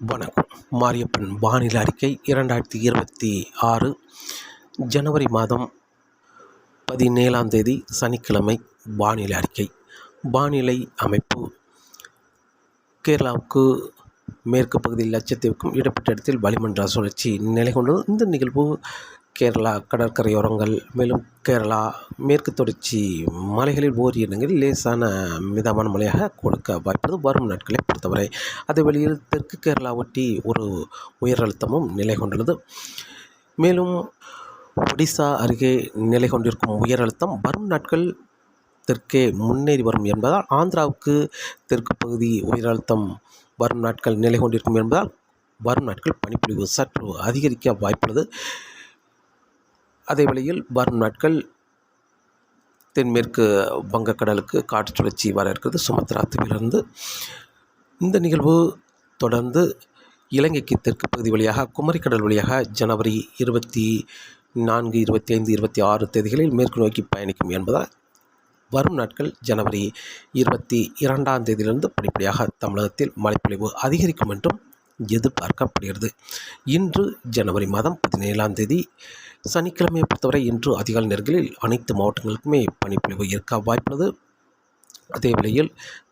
வணக்கம். மாரியப்பன் வானிலை அறிக்கை 2026 ஜனவரி மாதம் 17 சனிக்கிழமை வானிலை அறிக்கை. வானிலை அமைப்பு: கேரளாவுக்கு மேற்கு பகுதியில் லட்சத்தீவுக்கும் இடைப்பட்ட இடத்தில் வளிமண்டல சுழற்சி நிலை கொண்டது. இந்த நிகழ்வு கேரளா கடற்கரையோரங்கள், மேலும் கேரளா மேற்கு தொடர்ச்சி மலைகளில் ஓரிரு இடங்களில் லேசான மிதமான மழையாக கொடுக்க வாய்ப்பது வரும் நாட்களை பொறுத்தவரை. அதே வழியில் தெற்கு கேரளா ஒட்டி ஒரு உயர் அழுத்தமும் நிலை கொண்டுள்ளது. மேலும் ஒடிசா அருகே நிலை கொண்டிருக்கும் உயர் அழுத்தம் வரும் நாட்கள் தெற்கே முன்னேறி வரும் என்பதால் ஆந்திராவுக்கு தெற்கு பகுதி உயர் அழுத்தம் வரும் நாட்கள் நிலை கொண்டிருக்கும் என்பதால் வரும் நாட்கள் பனிப்பொழிவு சற்று அதிகரிக்க வாய்ப்புள்ளது. அதே வேளையில் வரும் நாட்கள் தென்மேற்கு வங்கக்கடலுக்கு காற்று சுழற்சி வர இருக்கிறது சுமத்ரா தீவிலிருந்து. இந்த நிகழ்வு தொடர்ந்து இலங்கைக்கு தெற்கு பகுதி வழியாக குமரிக்கடல் வழியாக ஜனவரி 24, 25, 26 தேதிகளில் மேற்கு நோக்கி பயணிக்கும் என்பதால் வரும் நாட்கள் ஜனவரி 22ஆம் தேதியிலிருந்து படிப்படியாக தமிழகத்தில் மழைப்பொழிவு அதிகரிக்கும் என்றும் எதிர்பார்க்கப்படுகிறது. இன்று ஜனவரி மாதம் 17ஆம் தேதி சனிக்கிழமையை பொறுத்தவரை இன்று அதிகாலை நேரங்களில் அனைத்து மாவட்டங்களுக்குமே பனிப்பொழிவு இருக்க வாய்ப்புள்ளது. அதே வேளையில்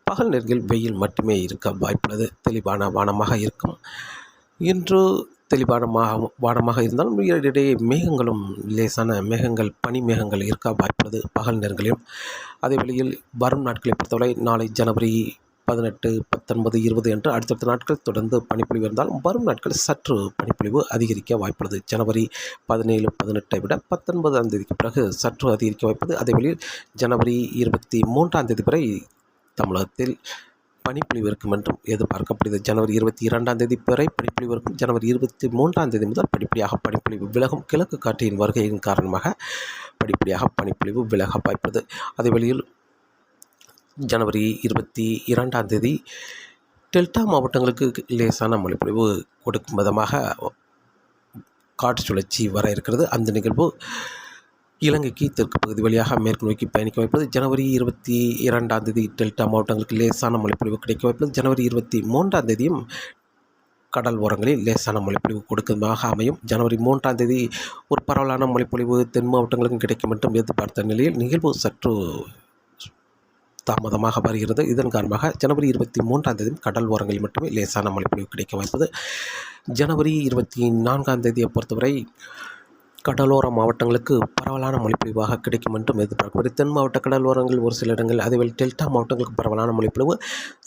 பகல் நேரங்களில் வெயில் மட்டுமே இருக்க வாய்ப்புள்ளது. தெளிவான வானமாக இருக்கும். இன்று தெளிவான வானமாக இருந்தாலும் இடையே மேகங்களும் லேசான மேகங்கள், பனி மேகங்கள் இருக்க வாய்ப்புள்ளது பகல் நேரங்களிலும். அதே வேளையில் வரும் நாட்களை பொறுத்தவரை நாளை ஜனவரி 18, 19, 20 என்று அடுத்தடுத்த நாட்கள் தொடர்ந்து பனிப்பொழிவு இருந்தாலும் வரும் நாட்கள் சற்று பனிப்பொழிவு அதிகரிக்க வாய்ப்புள்ளது. ஜனவரி 17, 18 விட 19ஆம் தேதிக்கு பிறகு சற்று அதிகரிக்க வாய்ப்புள்ளது. அதே வேளையில் ஜனவரி 23ஆம் தேதி வரை தமிழகத்தில் பனிப்பொழிவு இருக்கும் என்றும் எதிர்பார்க்கப்படுகிறது. ஜனவரி 22ஆம் தேதி வரை பனிப்பொழிவு இருக்கும். ஜனவரி 23ஆம் தேதி முதல் படிப்படியாக பனிப்பொழிவு விலகும். கிழக்கு காற்றின் வருகையின் காரணமாக படிப்படியாக பனிப்பொழிவு விலக வாய்ப்புள்ளது. அதே வேளையில் ஜனவரி 22ஆம் தேதி டெல்டா மாவட்டங்களுக்கு லேசான மழைப்பொழிவு கொடுக்கும் விதமாக காற்று சுழற்சி வர இருக்கிறது. அந்த நிகழ்வு இலங்கைக்கு தெற்கு பகுதி வழியாக மேற்கு நோக்கி பயணிக்க வாய்ப்பது. ஜனவரி 22ஆம் தேதி டெல்டா மாவட்டங்களுக்கு லேசான மழைப்பொழிவு கிடைக்க வாய்ப்பது. ஜனவரி 23ஆம் தேதியும் கடல் ஓரங்களில் லேசான மழைப்பொழிவு கொடுக்கமாக அமையும். ஜனவரி 3ஆம் தேதி ஒரு பரவலான மழைப்பொழிவு தென் மாவட்டங்களுக்கும் கிடைக்கும் என்றும் எதிர்பார்த்த நிலையில் நிகழ்வு சற்று தாமதமாக வருகிறது. இதன் காரணமாக ஜனவரி 23ஆம் தேதி கடல் ஓரங்களில் மட்டுமே லேசான மழைப்பொழிவு கிடைக்க வாய்ப்பது. ஜனவரி 24ஆம் தேதியை பொறுத்தவரை கடலோர மாவட்டங்களுக்கு பரவலான மழைப்பொழிவாக கிடைக்கும் என்றும் எதிர்பார்க்கப்படுகிறது. தென் மாவட்ட கடலோரங்கள் ஒரு சில இடங்கள், அதேவேளை டெல்டா மாவட்டங்களுக்கு பரவலான மழைப்பொழிவு,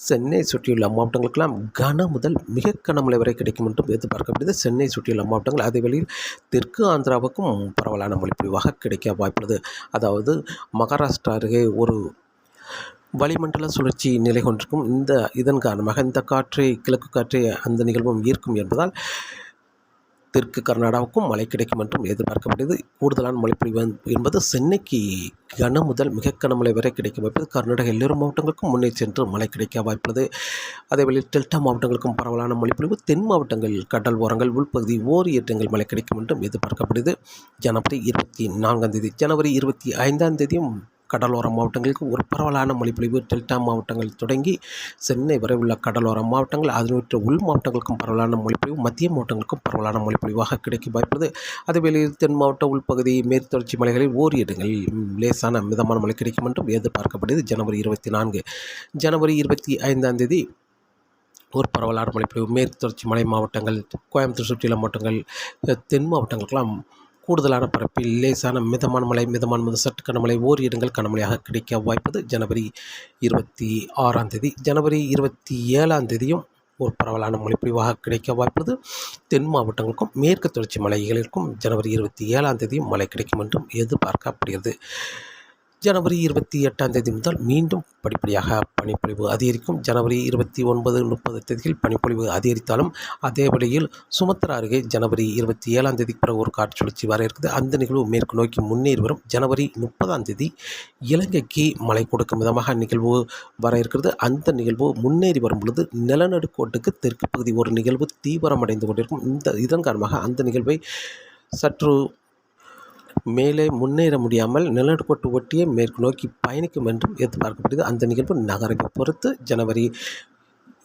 சென்னை சுற்றியுள்ள மாவட்டங்களுக்கெல்லாம் கன முதல் மிக கனமழை வரை கிடைக்கும் என்றும் எதிர்பார்க்கப்படுகிறது. சென்னை சுற்றியுள்ள மாவட்டங்கள் அதேவேளையில் தெற்கு ஆந்திராவுக்கும் பரவலான மழைப்பொழிவாக கிடைக்க வாய்ப்புள்ளது. அதாவது மகாராஷ்டிரா அருகே ஒரு வளிமண்டல சுழற்சி நிலை கொண்டிருக்கும். இதன் காரணமாக இந்த கிழக்கு காற்றை அந்த நிகழ்வும் ஈர்க்கும் என்பதால் தெற்கு கர்நாடகாவுக்கும் மழை கிடைக்கும் என்றும் எதிர்பார்க்கப்படுகிறது. கூடுதலான மழைப்பொழிவு என்பது சென்னைக்கு கன முதல் மிக கனமழை வரை கிடைக்க வாய்ப்பது. கர்நாடக எல்லோரும் மாவட்டங்களுக்கும் முன்னே சென்று மழை கிடைக்க வாய்ப்புள்ளது. அதேவேளை டெல்டா மாவட்டங்களுக்கும் பரவலான மழைப்பொழிவு, தென் மாவட்டங்கள் கடல் ஓரங்கள் உள்பகுதி ஓரிரு இடங்கள் மழை கிடைக்கும் என்றும் எதிர்பார்க்கப்படுகிறது. ஜனவரி 24ஆம் தேதி ஜனவரி 25ஆம் தேதியும் கடலோர மாவட்டங்களுக்கு ஒரு பரவலான மழைப்பொழிவு, டெல்டா மாவட்டங்கள் தொடங்கி சென்னை வரை உள்ள கடலோர மாவட்டங்கள், அதனுடைய உள் மாவட்டங்களுக்கும் பரவலான மழைப்பொழிவு, மத்திய மாவட்டங்களுக்கும் பரவலான மழைப்பொழிவாக கிடைக்க வாய்ப்புள்ளது. அதேவேளையில் தென் மாவட்ட உள்பகுதி மேற்கு தொடர்ச்சி மலைகளில் ஓரிரு இடங்களில் லேசான மிதமான மழை கிடைக்கும் என்றும் எதிர்பார்க்கப்படுகிறது. ஜனவரி 24 ஜனவரி 25ஆம் தேதி ஒரு பரவலான மழைப்பொழிவு, மேற்கு தொடர்ச்சி மலை மாவட்டங்கள், கோயம்புத்தூர் சுற்றியுள்ள மாவட்டங்கள், தென் மாவட்டங்களுக்கெல்லாம் கூடுதலான பரப்பில் லேசான மிதமான மழை, மிதமான முதல் சற்று கனமழை, ஓரிரு இடங்கள் கனமழையாக கிடைக்க வாய்ப்பது. ஜனவரி 26ஆம் தேதி ஜனவரி 27ஆம் தேதியும் ஒரு பரவலான மழைப்பொழிவாக கிடைக்க வாய்ப்புள்ளது. தென் மாவட்டங்களுக்கும் மேற்கு தொடர்ச்சி மலைகளுக்கும் ஜனவரி 27ஆம் தேதியும் மழை கிடைக்கும் என்றும் எதிர்பார்க்கப்படுகிறது. ஜனவரி 28ஆம் தேதி முதல் மீண்டும் படிப்படியாக பனிப்பொழிவு அதிகரிக்கும். ஜனவரி 29, 30 தேதியில் பனிப்பொழிவு அதிகரித்தாலும் அதே வேளையில் சுமத்ரா அருகே ஜனவரி 27ஆம் தேதிக்கு பிறகு ஒரு காற்று சுழற்சி வர இருக்குது. அந்த நிகழ்வு மேற்கு நோக்கி முன்னேறி வரும். ஜனவரி 30ஆம் தேதி இலங்கைக்கு மழை கொடுக்கும் விதமாக நிகழ்வு வர இருக்கிறது. அந்த நிகழ்வு முன்னேறி வரும் பொழுது நிலநடுக்கோட்டுக்கு தெற்கு பகுதி ஒரு நிகழ்வு தீவிரமடைந்து கொண்டிருக்கும். இதன் காரணமாக அந்த நிகழ்வை சற்று மேலே முன்னேற முடியாமல் நிலநடுக்கோட்டு ஒட்டியே மேற்கு நோக்கி பயணிக்கும் என்றும் எதிர்பார்க்கப்படுகிறது. அந்த நிகழ்வு நகரை பொறுத்து ஜனவரி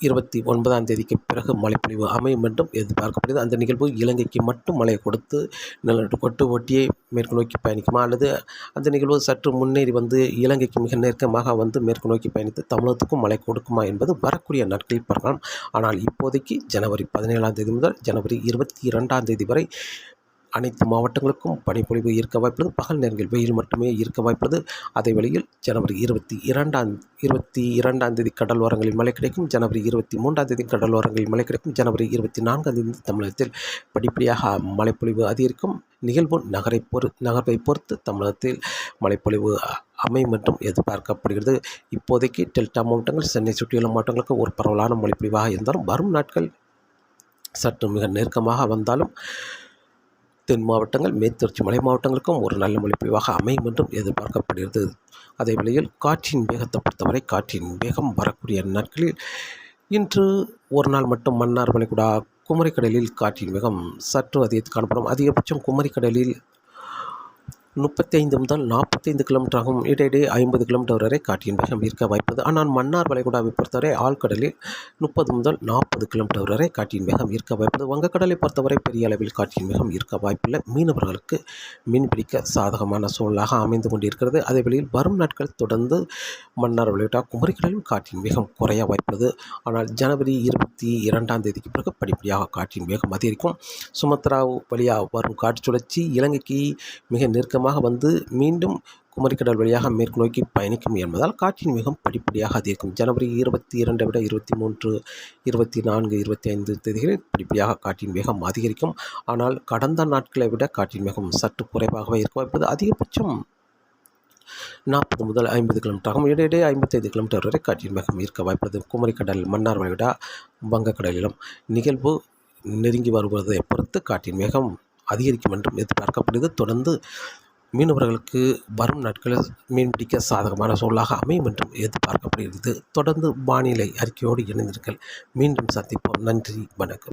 29ஆம் தேதிக்கு பிறகு மழைப்பொழிவு அமையும் என்றும் எதிர்பார்க்கப்படுகிறது. அந்த நிகழ்வு இலங்கைக்கு மட்டும் மழை கொடுத்து நிலநடுக்கோட்டு ஒட்டியே மேற்கு நோக்கி பயணிக்குமா, அல்லது அந்த நிகழ்வு சற்று முன்னேறி வந்து இலங்கைக்கு மிக நெருக்கமாக வந்து மேற்கு நோக்கி பயணித்து தமிழகத்துக்கும் மழை கொடுக்குமா என்பது வரக்கூடிய நாட்களில் பார்க்கலாம். ஆனால் இப்போதைக்கு ஜனவரி 17ஆம் தேதி முதல் ஜனவரி 22ஆம் தேதி வரை அனைத்து மாவட்டங்களுக்கும் பனிப்பொழிவு இருக்க வாய்ப்புள்ளது. பகல் நேரங்களில் வெயில் மட்டுமே இருக்க வாய்ப்புள்ளது. அதே வேளையில் ஜனவரி 22ஆம் தேதி கடல் ஓரங்களில் மழை கிடைக்கும். ஜனவரி 23ஆம் தேதி கடல் ஓரங்களில் மழை கிடைக்கும். ஜனவரி 24ஆம் தேதி தமிழகத்தில் படிப்படியாக மழைப்பொழிவு அதிகரிக்கும். நிகழ்வு நகர்வை பொறுத்து தமிழகத்தில் மழைப்பொழிவு அமையும் என்றும் எதிர்பார்க்கப்படுகிறது. இப்போதைக்கு டெல்டா மாவட்டங்கள், சென்னை சுற்றியுள்ள மாவட்டங்களுக்கு ஒரு பரவலான மழைப்பொழிவாக இருந்தாலும் வரும் நாட்கள் சற்று மிக நெருக்கமாக வந்தாலும் தென் மாவட்டங்கள், மேற்கு தொடர்ச்சி மலை மாவட்டங்களுக்கும் ஒரு நல்ல மழைப்பொழிவாக அமையும் என்றும் எதிர்பார்க்கப்படுகிறது. அதே வேளையில் காற்றின் வேகத்தை பொறுத்தவரை காற்றின் வேகம் வரக்கூடிய நாட்களில் இன்று ஒரு நாள் மட்டும் மன்னார் வளைகுடா குமரிக்கடலில் காற்றின் வேகம் சற்று அதிகரித்து காணப்படும். அதிகபட்சம் குமரிக்கடலில் 35 முதல் 45 கிலோமீட்டர் ஆகும். இடையிடையே 50 கிலோமீட்டர் வரை காற்றின் வேகம் இருக்க வாய்ப்பது. ஆனால் மன்னார் வளைகுடாவை பொறுத்தவரை ஆழ்கடலில் 30 முதல் 40 கிலோமீட்டர் வரை காற்றின் வேகம் இருக்க வாய்ப்பது. வங்கக்கடலை பொறுத்தவரை பெரிய அளவில் காற்றின் வேகம் இருக்க வாய்ப்பில்லை. மீனவர்களுக்கு மீன்பிடிக்க சாதகமான சூழலாக அமைந்து கொண்டிருக்கிறது. அதே வேளையில் வரும் நாட்கள் தொடர்ந்து மன்னார் வளைகுடா குமரிக்கடலில் காற்றின் வேகம் குறைய வாய்ப்புள்ளது. ஆனால் ஜனவரி 22ஆம் தேதிக்கு பிறகு படிப்படியாக காற்றின் வேகம் அதிகரிக்கும். சுமத்ரா வழியாக வரும் காற்று சுழற்சி இலங்கைக்கு மிக நெருக்கமாக வந்து மீண்டும் குமரிக்கடல் வழியாக மேற்கு நோக்கி பயணிக்கும் என்பதால் காற்றின் வேகம் படிப்படியாக அதிகரிக்கும். ஜனவரி 22 விட 23, 24, 25 தேதிகளில் படிப்படியாக காற்றின் வேகம் அதிகரிக்கும். ஆனால் கடந்த நாட்களை விட காற்றின் வேகம் சற்று குறைவாகவே இருக்க வாய்ப்பது. அதிகபட்சம் 40 முதல் 50 கிலோமீட்டர் ஆகும். இடையிடையே 55 கிலோமீட்டர் வரை காற்றின் வேகம் இருக்க வாய்ப்பது. குமரிக்கடல், மன்னார் வளைகுடா, வங்கக்கடலிலும் நிகழ்வு நெருங்கி வருவதை பொறுத்து காற்றின் வேகம் அதிகரிக்கும் என்றும் எதிர்பார்க்கப்படுகிறது. தொடர்ந்து மீனவர்களுக்கு வரும் நாட்களில் மீன்பிடிக்க சாதகமான சூழலாக அமையும் என்றும் எதிர்பார்க்கப்படுகிறது. தொடர்ந்து வானிலை அறிக்கையோடு இணைந்தீர்கள். மீண்டும் சந்திப்போம். நன்றி, வணக்கம்.